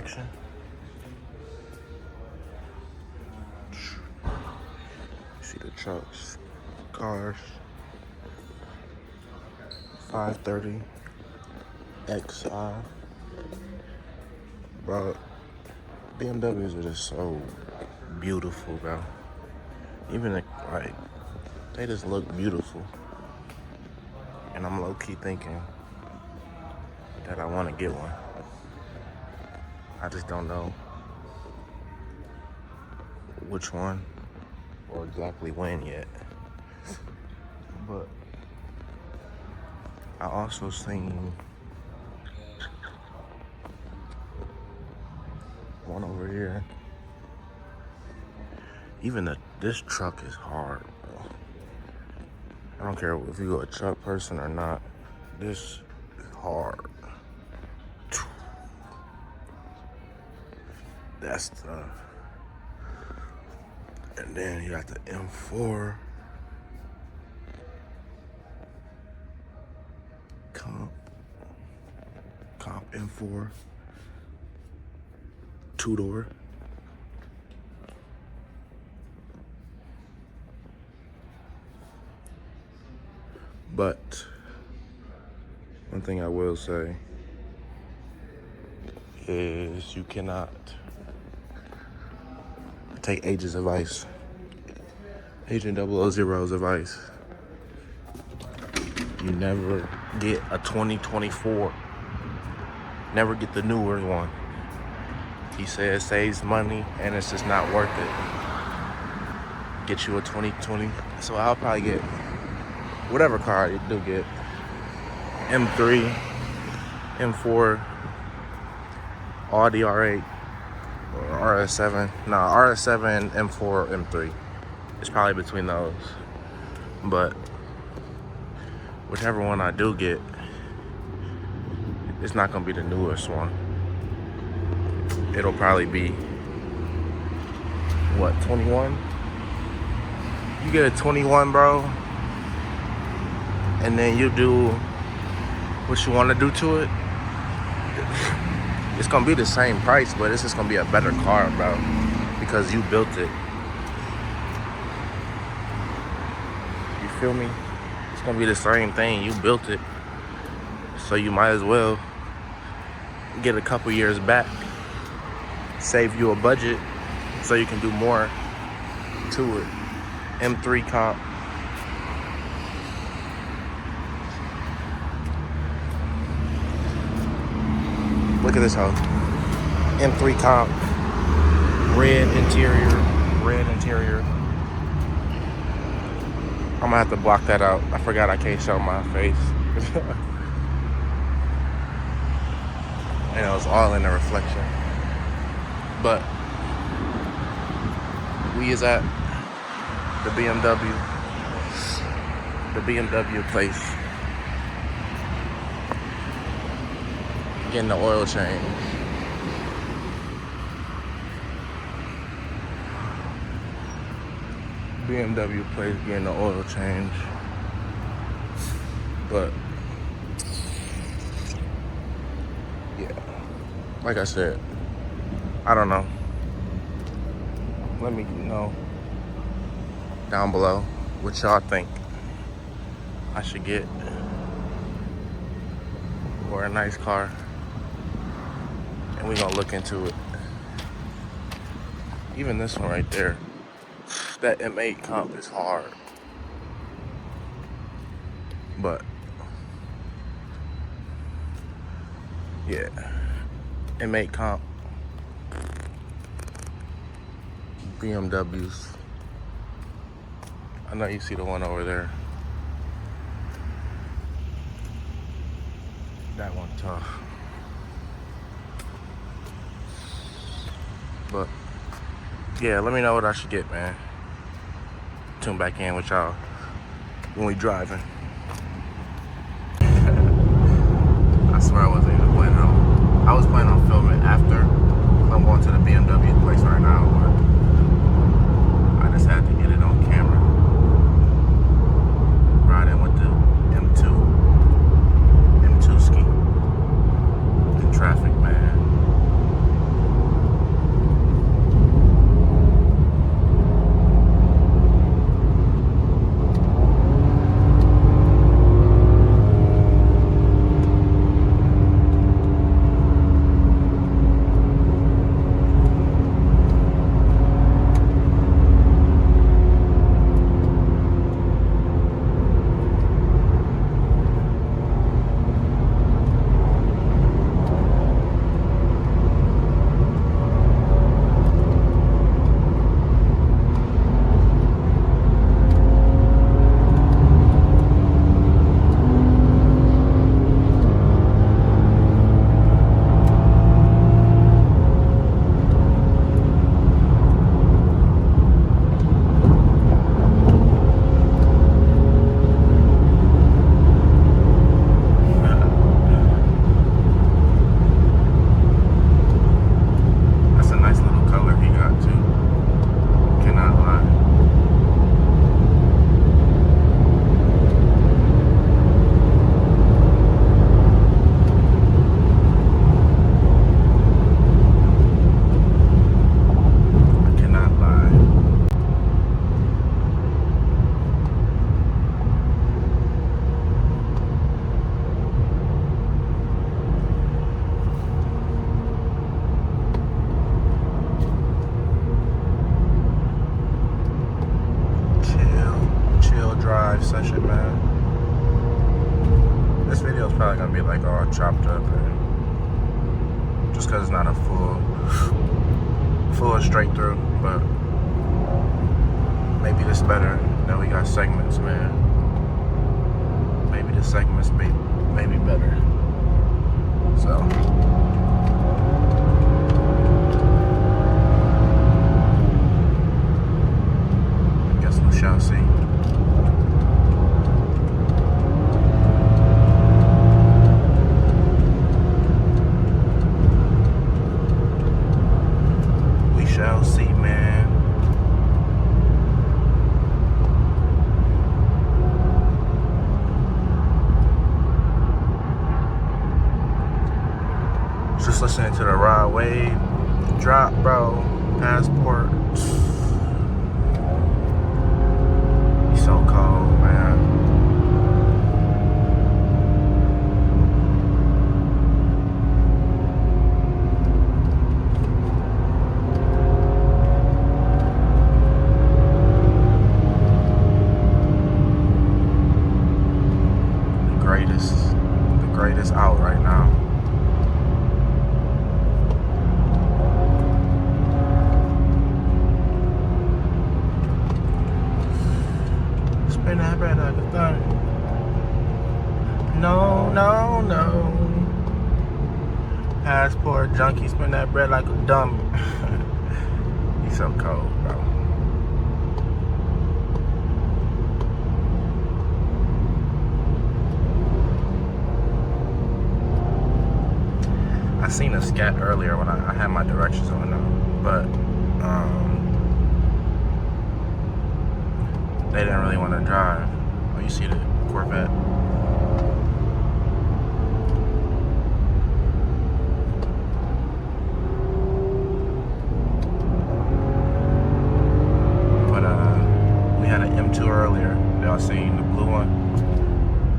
action. See the trucks, cars, 530, XI. Bro, BMWs are just so beautiful, bro. Even like, they just look beautiful. And I'm low-key thinking that I want to get one. I just don't know which one or exactly when yet. But I also seen one over here. Even this truck is hard, bro. I don't care if you're a truck person or not. This is hard. That's tough. And then you got the M4. Comp M4. Two-door. But one thing I will say is you cannot take Agent's advice. Agent 000's advice. You never get a 2024. Never get the newer one. He said it saves money and it's just not worth it. Get you a 2020. So I'll probably get whatever car you do get. M3, M4, Audi R8, or RS7. Nah, RS7, M4, M3. It's probably between those. But whichever one I do get, it's not gonna be the newest one. It'll probably be, what, 21? You get a 21, bro, and then you do what you want to do to it. It's gonna be the same price, but it's just gonna be a better car, bro, because you built it. You feel me? It's gonna be the same thing. You built it, so you might as well get a couple years back, save you a budget, so you can do more to it. M3 comp. Look at this hoe. M3 comp. Red interior. I'm gonna have to block that out. I forgot I can't show my face. And it was all in the reflection. But we is at the BMW place, getting the oil change. BMW place getting the oil change. But yeah, like I said, I don't know. Let me know down below what y'all think I should get for a nice car, and we gonna look into it. Even this one right there, that M8 comp is hard, but yeah, M8 comp, BMWs. I know you see the one over there. That one tough. But yeah, let me know what I should get, man. Tune back in with y'all when we driving. I swear I wasn't even planning on. I was planning on filming after. I'm going to the BMW place right now, but I just had to get it on camera. Riding with the M2 ski in traffic, man. it's probably gonna be like all chopped up, and just because it's not a full straight through. But maybe this better. Now we got segments, man. Maybe the segments maybe better. So guess we shall see. We shall see, man. Just listening to the Rod Wave drop, bro. Passport. He's so cold, man. The greatest out right now. Spin that bread like a thing. No. Passport junkie, spin that bread like a dummy. He's so cold, bro. I seen a scat earlier when I had my directions on them, but they didn't really want to drive. Oh, you see the Corvette. But we had an M2 earlier. Y'all seen the blue one?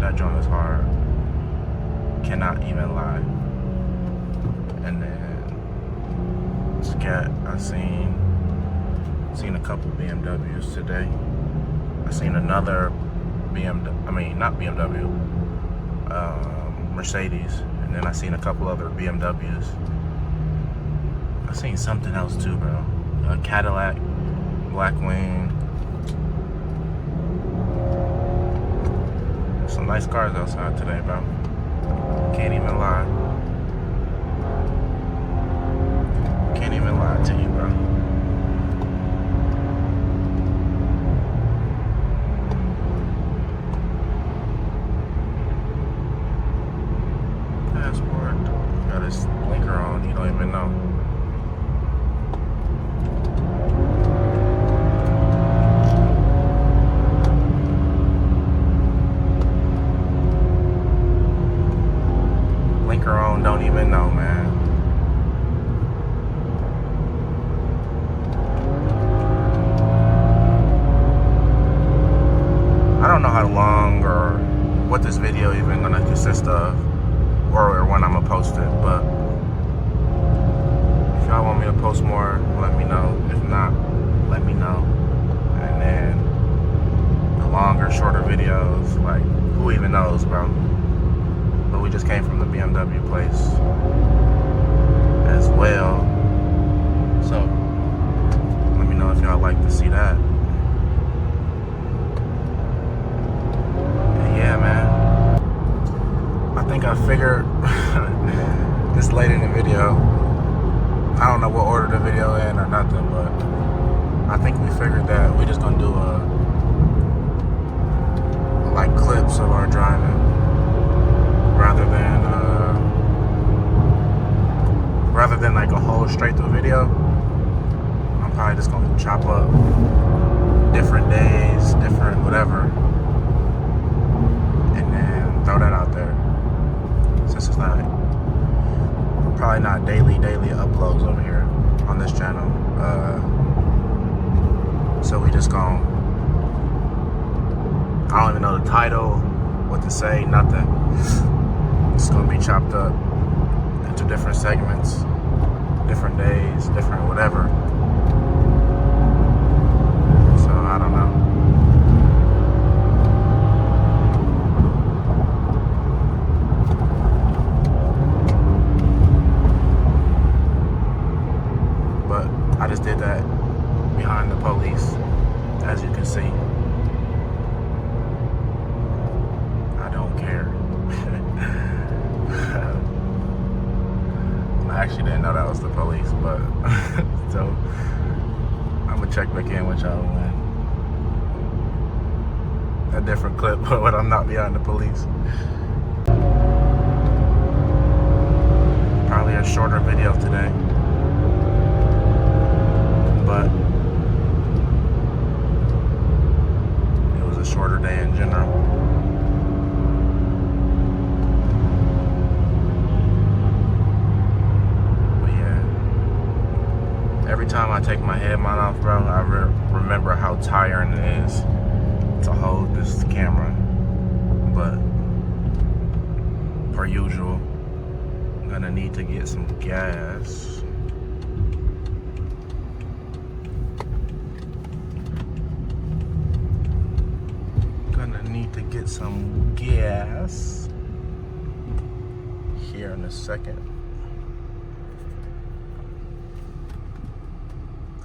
That joint is hard. Cannot even lie. And then scat, I seen a couple BMWs today. I seen another Mercedes, and then I seen a couple other BMWs. I seen something else too, bro. A Cadillac, Blackwing. Some nice cars outside today, bro. Can't even lie. Can't even lie to you, bro. Passport. Got his blinker on. You don't even know. Blinker on. Don't even know, man. I don't know how long or what this video even gonna consist of, or when I'm gonna post it, but if y'all want me to post more, let me know. If not, let me know. And then the longer, shorter videos, like, who even knows, bro? But we just came from the BMW place as well, so let me know if y'all like to see that. Yeah, man. I think I figured this late in the video. I don't know what order the video in or nothing, but I think we figured that we just gonna do like clips of our driving rather than like a whole straight through video. I'm probably just gonna chop up different days, different whatever, throw that out there. Since it's not, probably not daily uploads over here on this channel. So we just gon', I don't even know the title, what to say, nothing. It's gonna be chopped up into different segments, different days, different whatever. So I don't know. actually didn't know that was the police, but so I'm gonna check back in with y'all when a different clip when I'm not behind the police. Probably a shorter video today, but it was a shorter day in general. But yeah, every time I take my headphone off, bro, I remember how tiring it is to hold this camera. But per usual, I'm gonna need to get some gas. Gonna need to get some gas here in a second.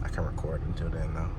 I can record until then though.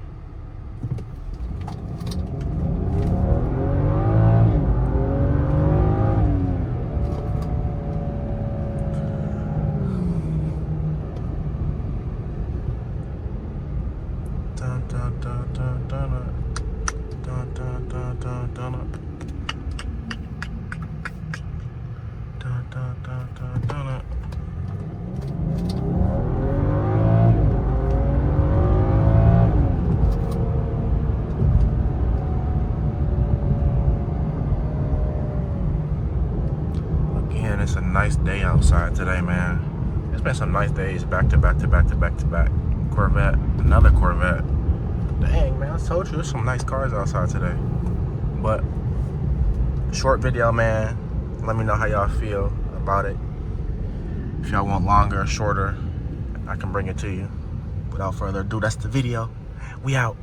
Again, it's a nice day outside today, man. It's been some nice days, back to back to back to back to back. Corvette, another Corvette. Dang, man, I told you there's some nice cars outside today. But short video, man. Let me know how y'all feel about it. If y'all want longer or shorter, I can bring it to you. Without further ado, that's the video. We out.